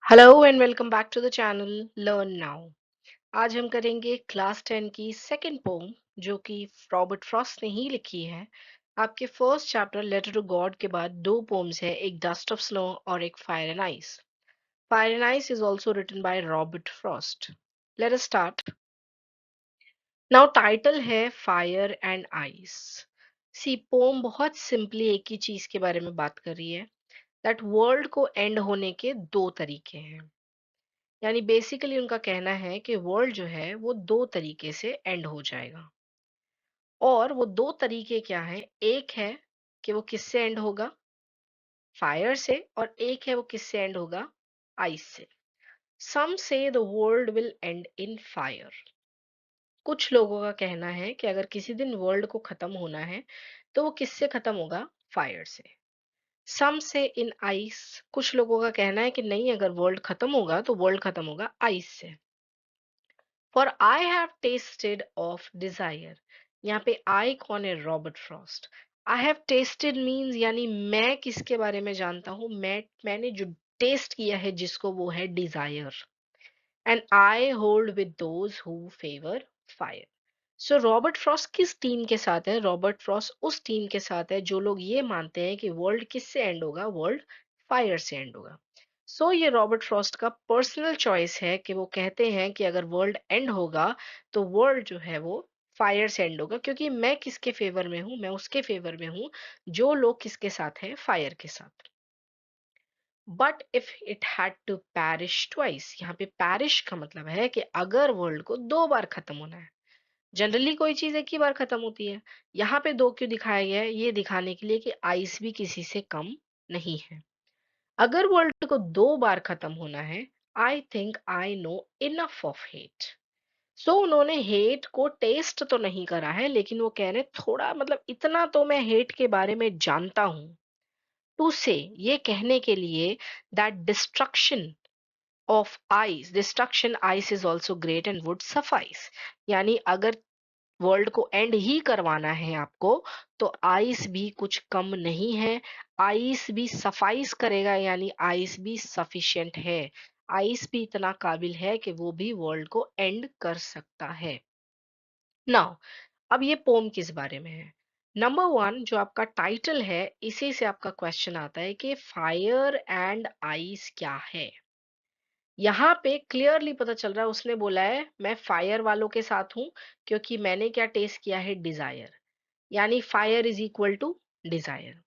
Hello and welcome back to the channel learn now. आज हम करेंगे क्लास 10 की सेकंड पोम जो कि रॉबर्ट फ्रॉस्ट ने ही लिखी है। आपके first chapter letter to God के बाद दो पोम्स है, एक डस्ट ऑफ स्नो और एक fire and ice. Fire and ice is also written by Robert Frost. Let us start. Now title है fire and ice. See poem बहुत simply एक ही चीज के बारे में बात कर रही है, दैट वर्ल्ड को एंड होने के दो तरीके हैं। यानी बेसिकली उनका कहना है कि वर्ल्ड जो है वो दो तरीके से एंड हो जाएगा। और वो दो तरीके क्या हैं? एक है कि वो किससे एंड होगा? फायर से। और एक है वो किससे एंड होगा? आइस से। सम से the world will and in fire. कुछ लोगों का कहना है कि अगर किसी दिन वर्ल्ड को खत्म होना है तो वो किससे खत्म होगा? फायर से। सम से इन आइस। कुछ लोगों का कहना है कि नहीं, अगर वर्ल्ड खत्म होगा तो वर्ल्ड खत्म होगा आइस से। For I have tested of desire. यहाँ पे आई कौन है? Robert Frost. I have tested means यानी मैं किसके बारे में जानता हूँ? मैंने जो टेस्ट किया है जिसको, वो है desire. And I hold with those who favour fire. So Robert Frost किस टीम के साथ है? रॉबर्ट फ्रॉस्ट उस टीम के साथ है जो लोग ये मानते हैं कि वर्ल्ड किससे एंड होगा? वर्ल्ड फायर से एंड होगा। सो ये रॉबर्ट फ्रॉस्ट का पर्सनल चॉइस है कि वो कहते हैं कि अगर वर्ल्ड एंड होगा तो वर्ल्ड जो है वो फायर से एंड होगा, क्योंकि मैं किसके फेवर में हूं? मैं उसके फेवर में हूं जो लोग किसके साथ हैं? फायर के साथ। But if it had to perish twice. यहाँ पे पैरिश का मतलब है कि अगर वर्ल्ड को दो बार खत्म होना है। जनरली कोई चीज एक ही बार खत्म होती है। यहाँ पे दो क्यों दिखाया गया है? ये दिखाने के लिए कि आइस भी किसी से कम नहीं है। अगर वर्ल्ड को दो बार खत्म होना है, I think I know enough of hate. So उन्होंने हेट को टेस्ट तो नहीं करा है, लेकिन वो कह रहे थोड़ा, मतलब इतना तो मैं हेट के बारे में जानता हूं, टू से, ये कहने के लिए that destruction ice is also great and would suffice. यानी अगर वर्ल्ड को एंड ही करवाना है आपको, तो आइस भी कुछ कम नहीं है। आइस भी सफाइस करेगा, यानी आइस भी सफिशिएंट है। आइस भी इतना काबिल है कि वो भी वर्ल्ड को एंड कर सकता है। नाउ, अब ये पोम किस बारे में है? नंबर वन, जो आपका टाइटल है, इसी से आपका क्वेश्चन आता है कि फायर एंड आइस क्या है। यहाँ पे क्लियरली पता चल रहा है, उसने बोला है मैं फायर वालों के साथ हूं क्योंकि मैंने क्या टेस्ट किया है? डिजायर। यानी fire is equal to desire.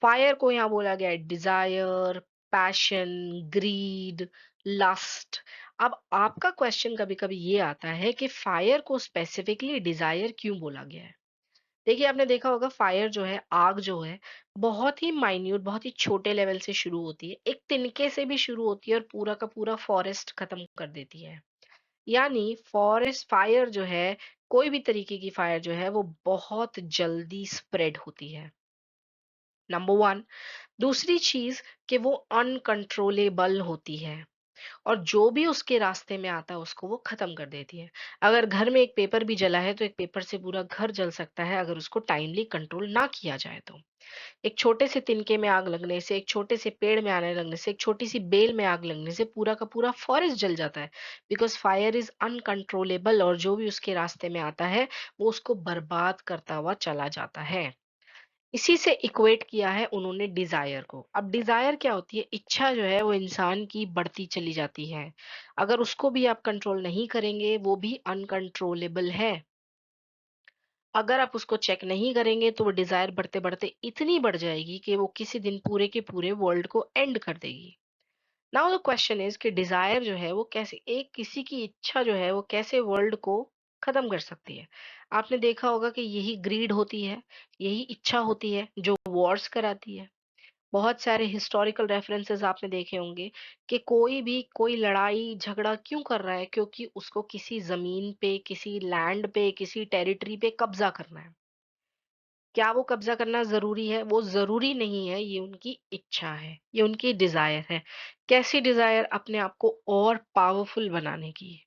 Fire को यहाँ बोला गया है डिजायर, पैशन, ग्रीड, लस्ट। अब आपका क्वेश्चन कभी कभी ये आता है कि फायर को स्पेसिफिकली डिजायर क्यों बोला गया है? देखिए, आपने देखा होगा फायर जो है, आग जो है, बहुत ही माइन्यूट, बहुत ही छोटे लेवल से शुरू होती है, एक तिनके से भी शुरू होती है और पूरा का पूरा फॉरेस्ट खत्म कर देती है। यानी फॉरेस्ट फायर जो है, कोई भी तरीके की फायर जो है, वो बहुत जल्दी स्प्रेड होती है। Number one. दूसरी चीज कि वो अनकंट्रोलेबल होती है और जो भी उसके रास्ते में आता है उसको वो खत्म कर देती है। अगर घर में एक पेपर भी जला है तो एक पेपर से पूरा घर जल सकता है अगर उसको टाइमली कंट्रोल ना किया जाए तो। एक छोटे से तिनके में आग लगने से, एक छोटे से पेड़ में आने लगने से, एक छोटी सी बेल में आग लगने से पूरा का पूरा फॉरेस्ट जल जाता है। बिकॉज फायर इज अनकंट्रोलेबल और जो भी उसके रास्ते में आता है वो उसको बर्बाद करता हुआ चला जाता है। इसी से इक्वेट किया है उन्होंने डिजायर को। अब डिजायर क्या होती है? इच्छा जो है वो इंसान की बढ़ती चली जाती है। अगर उसको भी आप कंट्रोल नहीं करेंगे, वो भी अनकंट्रोलेबल है। अगर आप उसको चेक नहीं करेंगे तो वो डिजायर बढ़ते बढ़ते इतनी बढ़ जाएगी कि वो किसी दिन पूरे के पूरे वर्ल्ड को एंड कर देगी। नाउ द क्वेश्चन इज कि डिजायर जो है वो कैसे, एक किसी की इच्छा जो है वो कैसे वर्ल्ड को खत्म कर सकती है? आपने देखा होगा कि यही ग्रीड होती है, यही इच्छा होती है जो वॉर्स कराती है। बहुत सारे हिस्टोरिकल रेफरेंसेस आपने देखे होंगे कि कोई भी कोई लड़ाई झगड़ा क्यों कर रहा है? क्योंकि उसको किसी जमीन पे, किसी लैंड पे, किसी टेरिटरी पे कब्जा करना है। क्या वो कब्जा करना जरूरी है? वो जरूरी नहीं है, ये उनकी इच्छा है, ये उनकी डिजायर है। कैसी डिजायर? अपने आप को और पावरफुल बनाने की,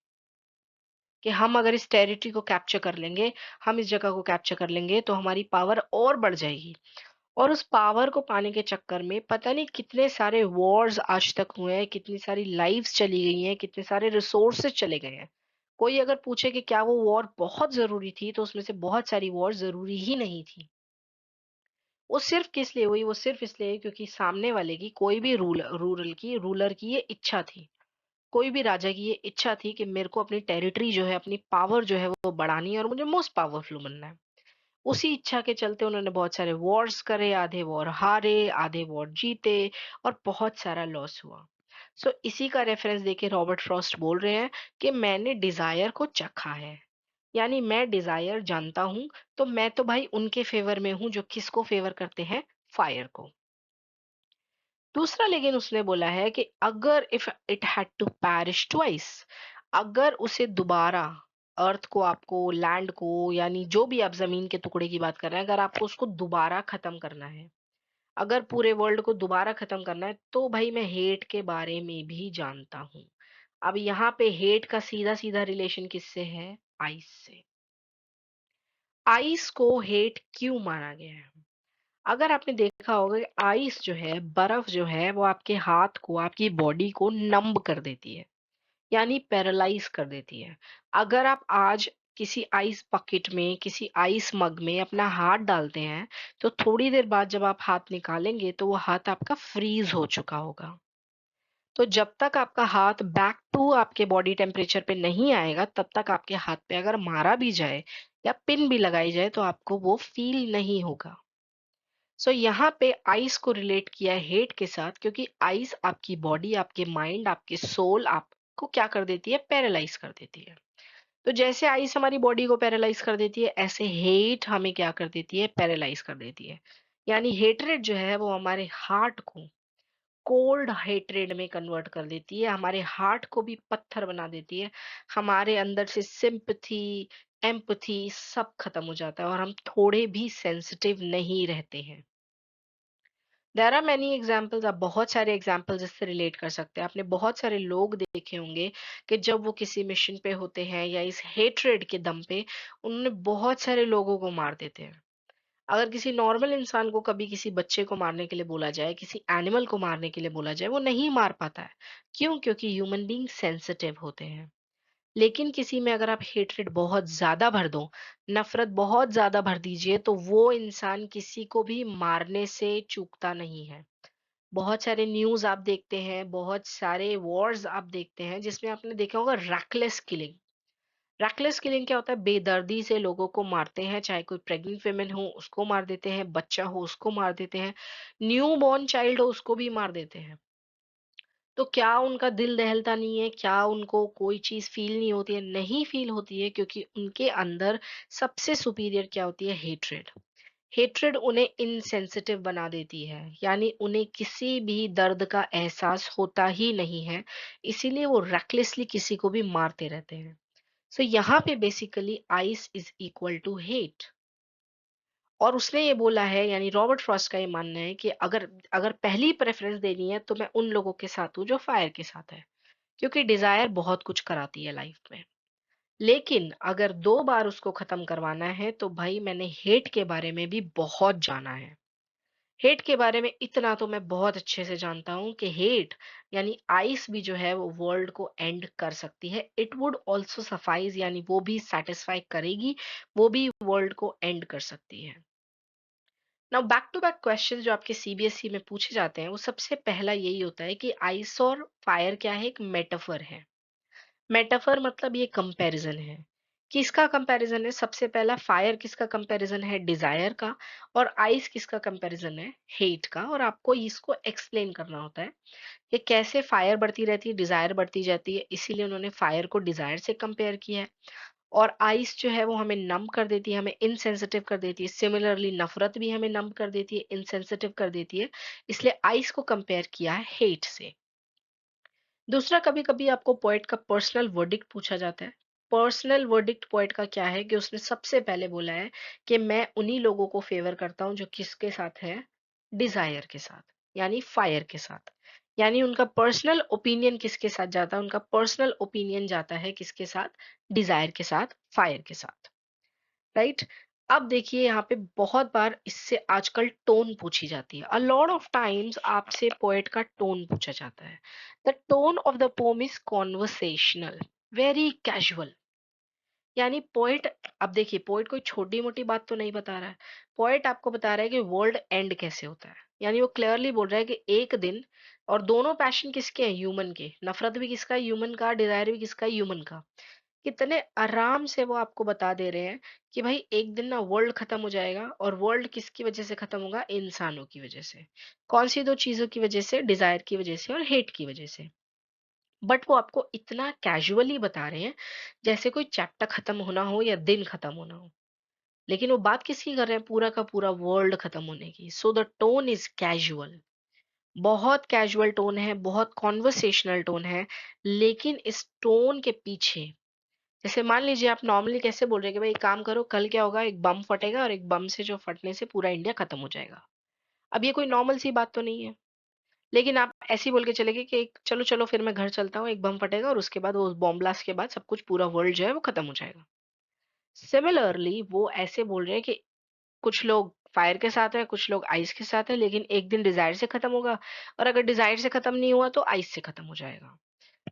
कि हम अगर इस टेरिटरी को कैप्चर कर लेंगे, हम इस जगह को कैप्चर कर लेंगे तो हमारी पावर और बढ़ जाएगी। और उस पावर को पाने के चक्कर में पता नहीं कितने सारे वॉर्स आज तक हुए हैं, कितनी सारी लाइव्स चली गई हैं, कितने सारे रिसोर्सेज चले गए हैं। कोई अगर पूछे कि क्या वो वॉर बहुत ज़रूरी थी, तो उसमें से बहुत सारी वॉर ज़रूरी ही नहीं थी। वो सिर्फ़ किस लिए हुई? वो सिर्फ़ इसलिए क्योंकि सामने वाले की कोई भी रूलर की ये इच्छा थी। कोई भी राजा की ये इच्छा थी कि मेरे को अपनी टेरिटरी जो है, अपनी पावर जो है वो बढ़ानी है और मुझे मोस्ट पावरफुल बनना है। उसी इच्छा के चलते उन्होंने बहुत सारे वॉर्स करे, आधे वॉर हारे, आधे वॉर जीते और बहुत सारा लॉस हुआ। सो इसी का रेफरेंस देके रॉबर्ट फ्रॉस्ट बोल रहे हैं कि मैंने डिजायर को चखा है। यानी मैं डिजायर जानता हूं, तो मैं तो भाई उनके फेवर में हूं जो किसको फेवर करते हैं, फायर को। दूसरा लेकिन उसने बोला है कि अगर if it had to perish twice, अगर उसे दोबारा अर्थ को, आपको लैंड को, यानी जो भी आप जमीन के टुकड़े की बात कर रहे हैं, अगर आपको उसको दोबारा खत्म करना है, अगर पूरे वर्ल्ड को दोबारा खत्म करना है, तो भाई मैं हेट के बारे में भी जानता हूँ। अब यहाँ पे हेट का सीधा सीधा रिलेशन किससे है, आइस से। आइस को हेट क्यों माना गया है? अगर आपने देखा होगा कि आइस जो है, बर्फ जो है, वो आपके हाथ को, आपकी बॉडी को नंब कर देती है, यानी पैरालाइज कर देती है। अगर आप आज किसी आइस बकेट में, किसी आइस मग में अपना हाथ डालते हैं, तो थोड़ी देर बाद जब आप हाथ निकालेंगे तो वो हाथ आपका फ्रीज हो चुका होगा। तो जब तक आपका हाथ बैक टू आपके बॉडी टेम्परेचर पे नहीं आएगा, तब तक आपके हाथ पे अगर मारा भी जाए या पिन भी लगाई जाए, तो आपको वो फील नहीं होगा। सो यहाँ पे आइस को रिलेट किया है हेट के साथ, क्योंकि आइस आपकी बॉडी, आपके माइंड, आपके सोल, आपको क्या कर देती है, पैरालाइज कर देती है। तो जैसे आइस हमारी बॉडी को पैरालाइज कर देती है, ऐसे हेट हमें क्या कर देती है, पैरालाइज कर देती है। यानी हेटरेड जो है वो हमारे हार्ट को कोल्ड हेट्रेड में कन्वर्ट कर देती है, हमारे हार्ट को भी पत्थर बना देती है। हमारे अंदर से सिंपैथी, एम्पैथी सब खत्म हो जाता है और हम थोड़े भी सेंसिटिव नहीं रहते हैं। देयर आर मेनी एग्जाम्पल्स, आप बहुत सारे एग्जाम्पल्स इससे रिलेट कर सकते हैं। आपने बहुत सारे लोग देखे होंगे कि जब वो किसी मिशन पे होते हैं या इस हेट्रेड के दम पे, उन्होंने बहुत सारे लोगों को मार देते हैं। अगर किसी नॉर्मल इंसान को कभी किसी बच्चे को मारने के लिए बोला जाए, किसी एनिमल को मारने के लिए बोला जाए, वो नहीं मार पाता है। क्यों? क्योंकि ह्यूमन बीइंग सेंसिटिव होते हैं। लेकिन किसी में अगर आप हेट्रेड बहुत ज्यादा भर दो, नफरत बहुत ज्यादा भर दीजिए, तो वो इंसान किसी को भी मारने से चूकता नहीं है। बहुत सारे न्यूज़ आप देखते हैं, बहुत सारे वॉर्स आप देखते हैं, जिसमें आपने देखा होगा रैकलेस किलिंग। रैकलेस किलिंग क्या होता है? बेदर्दी से लोगों को मारते हैं, चाहे कोई प्रेग्नेंट वुमन हो उसको मार देते हैं, बच्चा हो उसको मार देते हैं, न्यू बॉर्न चाइल्ड हो उसको भी मार देते हैं। तो क्या उनका दिल दहलता नहीं है? क्या उनको कोई चीज़ फ़ील नहीं होती है? नहीं फ़ील होती है, क्योंकि उनके अंदर सबसे सुपीरियर क्या होती है? हेट्रेड। हेट्रेड उन्हें इनसेंसिटिव बना देती है, यानी उन्हें किसी भी दर्द का एहसास होता ही नहीं है, इसीलिए वो रेकलेसली किसी को भी मारते रहते हैं। सो यहाँ पे basically ice is equal to hate. और उसने ये बोला है, यानी रॉबर्ट फ्रॉस्ट का ये मानना है कि अगर अगर पहली प्रेफरेंस देनी है, तो मैं उन लोगों के साथ हूँ जो फायर के साथ है, क्योंकि डिजायर बहुत कुछ कराती है लाइफ में। लेकिन अगर दो बार उसको खत्म करवाना है, तो भाई मैंने हेट के बारे में भी बहुत जाना है। हेट के बारे में इतना तो मैं बहुत अच्छे से जानता हूँ कि हेट यानी आइस भी जो है वो वर्ल्ड को एंड कर सकती है। इट वुड ऑल्सो सफाइज, यानी वो भी सेटिस्फाई करेगी, वो भी वर्ल्ड को एंड कर सकती है। Now back to back question जो आपके सीबीएसई में पूछे जाते हैं, वो सबसे पहला यही होता है कि आइस और फायर क्या है, एक मेटाफर है। मेटाफर मतलब ये कंपैरिजन है। किसका कंपैरिजन है? सबसे पहला फायर किसका कंपैरिजन है, डिजायर का। और आइस किसका कंपैरिजन है, हेट का। और आपको इसको एक्सप्लेन करना होता है कि कैसे फायर बढ़ती रहती है, डिजायर बढ़ती जाती है, इसीलिए उन्होंने फायर को डिजायर से कंपेयर किया है। और आइस जो है वो हमें नम कर देती है, हमें इनसेंसिटिव कर देती है। सिमिलरली नफरत भी हमें नम कर देती है, इनसेंसिटिव कर देती है, इसलिए आइस को कंपेयर किया है हेट से। दूसरा, कभी-कभी आपको पोएट का पर्सनल वर्डिक्ट पूछा जाता है। पर्सनल वर्डिक्ट पोएट का क्या है कि उसने सबसे पहले बोला है कि मैं उन्हीं लोगों को फेवर करता हूँ जो किसके साथ है, डिजायर के साथ, यानी फायर के साथ। यानी उनका पर्सनल ओपिनियन किसके साथ जाता है? उनका पर्सनल ओपिनियन जाता है किसके साथ? डिजायर के साथ, फायर के साथ। राइट? अब देखिए यहाँ पे बहुत बार इससे आजकल टोन पूछी जाती है। अ लॉट ऑफ टाइम्स आपसे पोएट का टोन पूछा जाता है। The tone of the pome is conversational, very casual. यानी पोएट, अब देखिए पोएट कोई छोटी मोटी बात तो नहीं बता रहा है। पोएट आपको बता रहा है कि वर्ल्ड एंड कैसे होता है। यानी वो क्लियरली बोल रहा है कि एक दिन, और दोनों पैशन किसके हैं? ह्यूमन के। नफरत भी किसका है? ह्यूमन का। डिजायर भी किसका है? ह्यूमन का। कितने आराम से वो आपको बता दे रहे हैं कि भाई एक दिन ना वर्ल्ड खत्म हो जाएगा, और वर्ल्ड किसकी वजह से खत्म होगा? इंसानों की वजह से। कौन सी दो चीजों की वजह से? डिजायर की वजह से और हेट की वजह से। बट वो आपको इतना कैजुअली बता रहे हैं जैसे कोई चैप्टर खत्म होना हो या दिन खत्म होना हो। लेकिन वो बात किसकी कर रहे हैं? पूरा का पूरा वर्ल्ड खत्म होने की। So the tone is casual. बहुत कैजुअल टोन है, बहुत कॉन्वर्सेशनल टोन है। लेकिन इस टोन के पीछे, जैसे मान लीजिए आप नॉर्मली कैसे बोल रहे हैं कि भाई एक काम करो, कल क्या होगा? एक बम फटेगा, और एक बम से जो फटने से पूरा इंडिया खत्म हो जाएगा। अब ये कोई नॉर्मल सी बात तो नहीं है। लेकिन आप ऐसे ही बोल के चले गए कि चलो चलो फिर मैं घर चलता हूँ, एक बम फटेगा और उसके बाद वो बॉम्ब ब्लास्ट के बाद सब कुछ, पूरा वर्ल्ड जो है वो खत्म हो जाएगा। सिमिलरली वो ऐसे बोल रहे हैं कि कुछ लोग फायर के साथ है, कुछ लोग आइस के साथ है, लेकिन एक दिन डिजायर से खत्म होगा, और अगर डिजायर से खत्म नहीं हुआ तो आइस से खत्म हो जाएगा।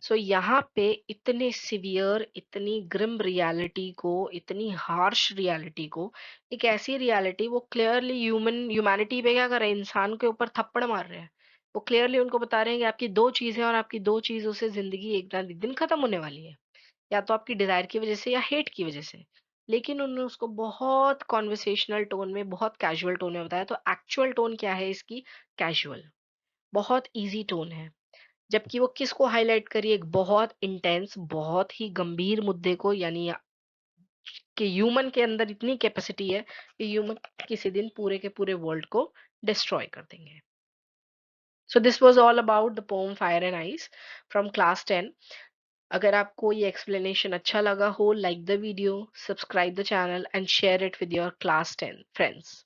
सो यहाँ पे इतने सिवियर, इतनी ग्रिम रियलिटी को, इतनी हार्श रियलिटी को, एक ऐसी रियलिटी, वो क्लियरली ह्यूमैनिटी पे क्या कर रहे हैं? इंसान के ऊपर थप्पड़ मार रहे हैं। वो क्लियरली उनको बता रहे हैं कि आपकी दो चीजें, और आपकी दो चीजों से जिंदगी एक ना एक दिन खत्म होने वाली है। या तो आपकी डिजायर की वजह से या हेट की वजह से। लेकिन उन्होंने उसको बहुत कॉन्वर्सेशनल टोन में, बहुत कैजुअल टोन में बताया। तो एक्चुअल टोन क्या है इसकी? कैजुअल। बहुत इजी टोन है। जबकि वो किसको हाईलाइट करी? एक बहुत इंटेंस, बहुत ही गंभीर मुद्दे को, यानी कि ह्यूमन के अंदर इतनी कैपेसिटी है कि ह्यूमन किसी दिन पूरे के पूरे वर्ल्ड को डिस्ट्रॉय कर देंगे। So this was all about the pome fire and ice from class 10। अगर आपको ये एक्सप्लेनेशन अच्छा लगा हो, like the video, subscribe the channel and share it with your class 10 friends.